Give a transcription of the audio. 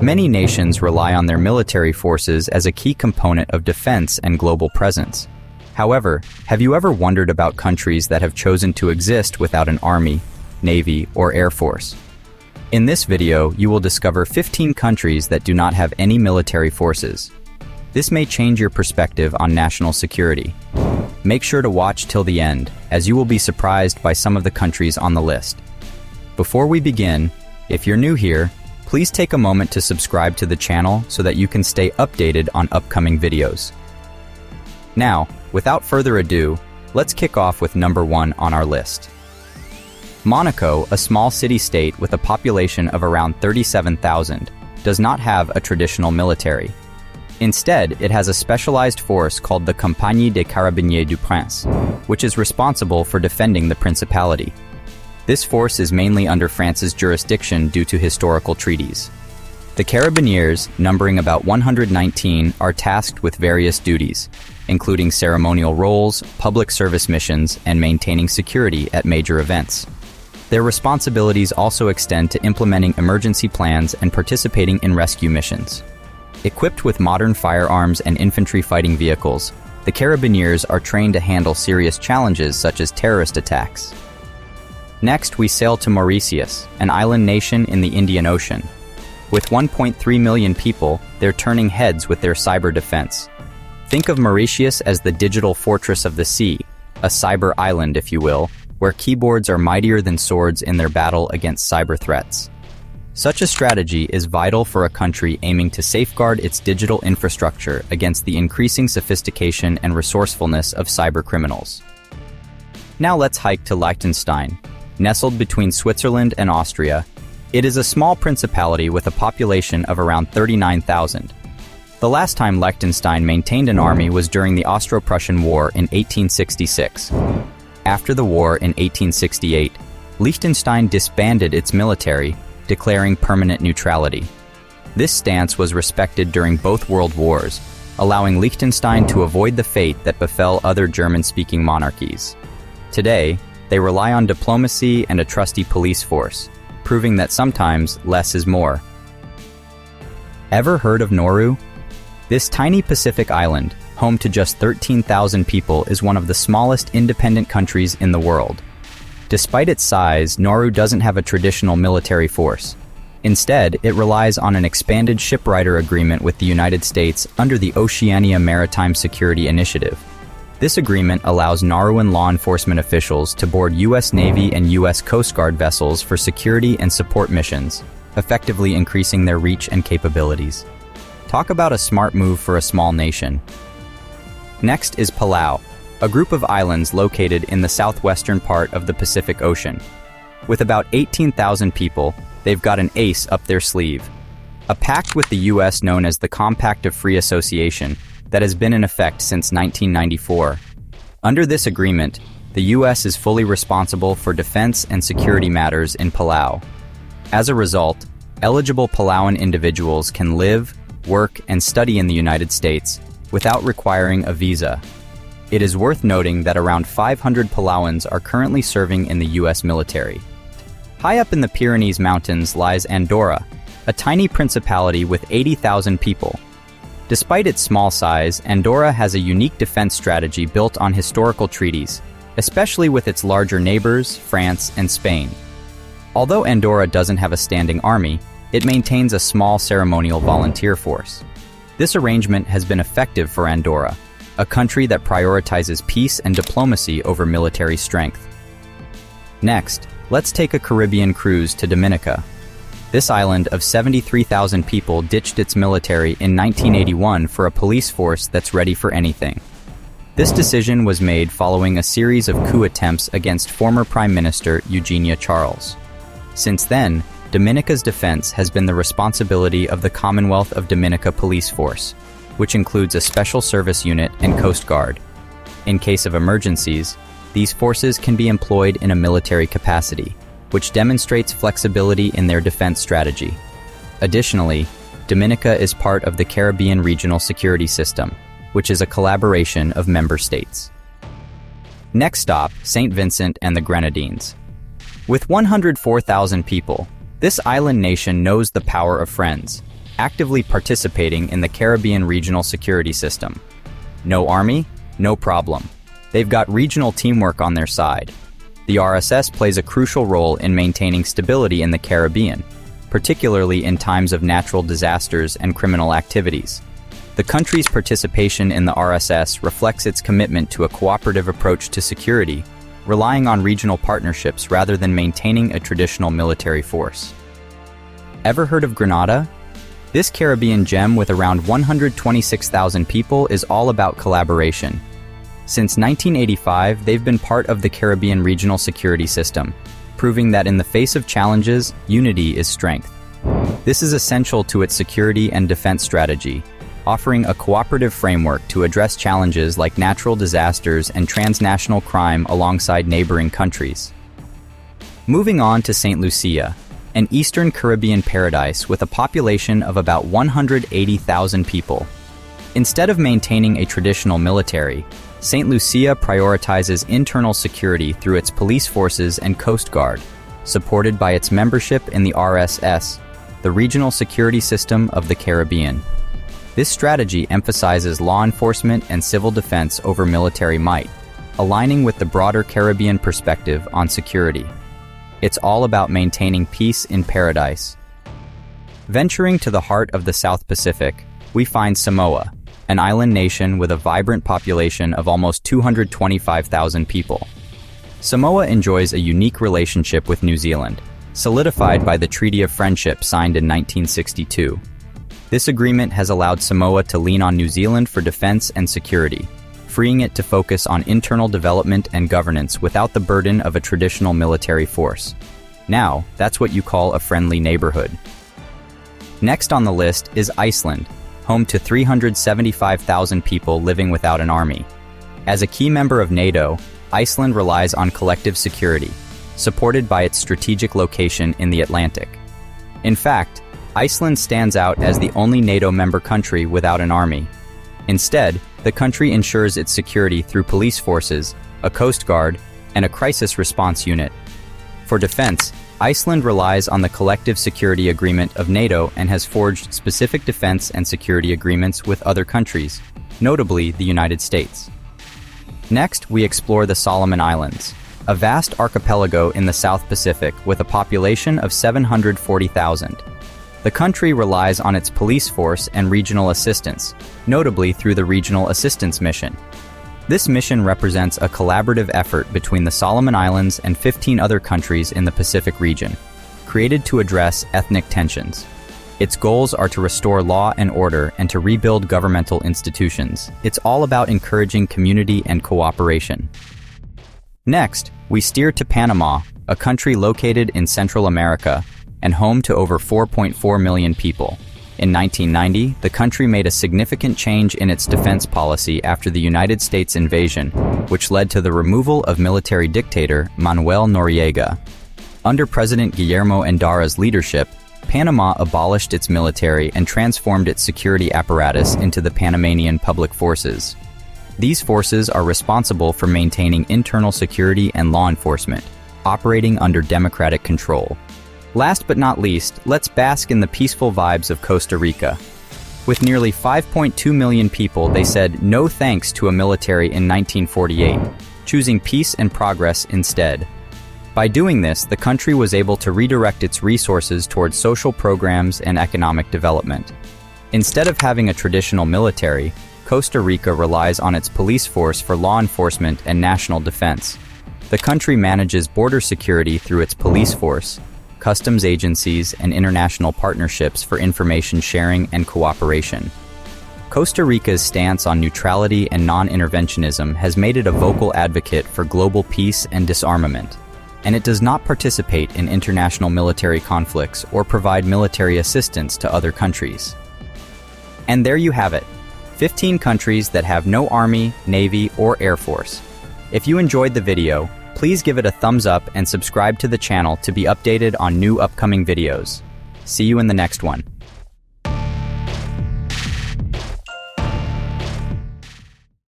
Many nations rely on their military forces as a key component of defense and global presence. However, have you ever wondered about countries that have chosen to exist without an army, navy, or air force? In this video, you will discover 15 countries that do not have any military forces. This may change your perspective on national security. Make sure to watch till the end, as you will be surprised by some of the countries on the list. Before we begin, if you're new here, please take a moment to subscribe to the channel so that you can stay updated on upcoming videos. Now, without further ado, let's kick off with number 1 on our list. Monaco, a small city-state with a population of around 37,000, does not have a traditional military. Instead, it has a specialized force called the Compagnie des Carabiniers du Prince, which is responsible for defending the principality. This force is mainly under France's jurisdiction due to historical treaties. The Carabiniers, numbering about 119, are tasked with various duties, including ceremonial roles, public service missions, and maintaining security at major events. Their responsibilities also extend to implementing emergency plans and participating in rescue missions. Equipped with modern firearms and infantry fighting vehicles, the Carabiniers are trained to handle serious challenges such as terrorist attacks. Next, we sail to Mauritius, an island nation in the Indian Ocean. With 1.3 million people, they're turning heads with their cyber defense. Think of Mauritius as the digital fortress of the sea, a cyber island, if you will, where keyboards are mightier than swords in their battle against cyber threats. Such a strategy is vital for a country aiming to safeguard its digital infrastructure against the increasing sophistication and resourcefulness of cyber criminals. Now let's hike to Liechtenstein. Nestled between Switzerland and Austria, it is a small principality with a population of around 39,000. The last time Liechtenstein maintained an army was during the Austro-Prussian War in 1866. After the war in 1868, Liechtenstein disbanded its military, declaring permanent neutrality. This stance was respected during both world wars, allowing Liechtenstein to avoid the fate that befell other German-speaking monarchies. Today, they rely on diplomacy and a trusty police force, proving that sometimes less is more. Ever heard of Nauru? This tiny Pacific island, home to just 13,000 people, is one of the smallest independent countries in the world. Despite its size, Nauru doesn't have a traditional military force. Instead, it relies on an expanded shipwrighter agreement with the United States under the Oceania Maritime Security Initiative. This agreement allows Nauruan law enforcement officials to board U.S. Navy and U.S. Coast Guard vessels for security and support missions, effectively increasing their reach and capabilities. Talk about a smart move for a small nation. Next is Palau, a group of islands located in the southwestern part of the Pacific Ocean. With about 18,000 people, they've got an ace up their sleeve. A pact with the U.S. known as the Compact of Free Association that has been in effect since 1994. Under this agreement, the U.S. is fully responsible for defense and security matters in Palau. As a result, eligible Palauan individuals can live, work, and study in the United States without requiring a visa. It is worth noting that around 500 Palauans are currently serving in the U.S. military. High up in the Pyrenees Mountains lies Andorra, a tiny principality with 80,000 people. Despite its small size, Andorra has a unique defense strategy built on historical treaties, especially with its larger neighbors, France and Spain. Although Andorra doesn't have a standing army, it maintains a small ceremonial volunteer force. This arrangement has been effective for Andorra, a country that prioritizes peace and diplomacy over military strength. Next, let's take a Caribbean cruise to Dominica. This island of 73,000 people ditched its military in 1981 for a police force that's ready for anything. This decision was made following a series of coup attempts against former Prime Minister Eugenia Charles. Since then, Dominica's defense has been the responsibility of the Commonwealth of Dominica Police Force, which includes a special service unit and Coast Guard. In case of emergencies, these forces can be employed in a military capacity, which demonstrates flexibility in their defense strategy. Additionally, Dominica is part of the Caribbean Regional Security System, which is a collaboration of member states. Next stop, St. Vincent and the Grenadines. With 104,000 people, this island nation knows the power of friends. actively participating in the Caribbean regional security system. No army? No problem. They've got regional teamwork on their side. The RSS plays a crucial role in maintaining stability in the Caribbean, particularly in times of natural disasters and criminal activities. The country's participation in the RSS reflects its commitment to a cooperative approach to security, relying on regional partnerships rather than maintaining a traditional military force. Ever heard of Grenada? This Caribbean gem with around 126,000 people is all about collaboration. Since 1985, they've been part of the Caribbean regional security system, proving that in the face of challenges, unity is strength. This is essential to its security and defense strategy, offering a cooperative framework to address challenges like natural disasters and transnational crime alongside neighboring countries. Moving on to St. Lucia, an eastern Caribbean paradise with a population of about 180,000 people. Instead of maintaining a traditional military, St. Lucia prioritizes internal security through its police forces and Coast Guard, supported by its membership in the RSS, the regional security system of the Caribbean. This strategy emphasizes law enforcement and civil defense over military might, aligning with the broader Caribbean perspective on security. It's all about maintaining peace in paradise. Venturing to the heart of the South Pacific, we find Samoa, an island nation with a vibrant population of almost 225,000 people. Samoa enjoys a unique relationship with New Zealand, solidified by the Treaty of Friendship signed in 1962. This agreement has allowed Samoa to lean on New Zealand for defense and security, freeing it to focus on internal development and governance without the burden of a traditional military force. Now, that's what you call a friendly neighborhood. Next on the list is Iceland, home to 375,000 people living without an army. As a key member of NATO, Iceland relies on collective security, supported by its strategic location in the Atlantic. In fact, Iceland stands out as the only NATO member country without an army. Instead, the country ensures its security through police forces, a coast guard, and a crisis response unit. For defense, Iceland relies on the Collective Security Agreement of NATO and has forged specific defense and security agreements with other countries, notably the United States. Next, we explore the Solomon Islands, a vast archipelago in the South Pacific with a population of 740,000. The country relies on its police force and regional assistance, notably through the Regional Assistance Mission. This mission represents a collaborative effort between the Solomon Islands and 15 other countries in the Pacific region, created to address ethnic tensions. Its goals are to restore law and order and to rebuild governmental institutions. It's all about encouraging community and cooperation. Next, we steer to Panama, a country located in Central America and home to over 4.4 million people. In 1990, the country made a significant change in its defense policy after the United States invasion, which led to the removal of military dictator Manuel Noriega. Under President Guillermo Andorra's leadership, Panama abolished its military and transformed its security apparatus into the Panamanian Public Forces. These forces are responsible for maintaining internal security and law enforcement, operating under democratic control. Last but not least, let's bask in the peaceful vibes of Costa Rica. With nearly 5.2 million people, they said no thanks to a military in 1948, choosing peace and progress instead. By doing this, the country was able to redirect its resources towards social programs and economic development. Instead of having a traditional military, Costa Rica relies on its police force for law enforcement and national defense. The country manages border security through its police force, customs agencies, and international partnerships for information sharing and cooperation. Costa Rica's stance on neutrality and non-interventionism has made it a vocal advocate for global peace and disarmament, and it does not participate in international military conflicts or provide military assistance to other countries. And there you have it, 15 countries that have no army, navy, or air force. If you enjoyed the video, please give it a thumbs up and subscribe to the channel to be updated on new upcoming videos. See you in the next one.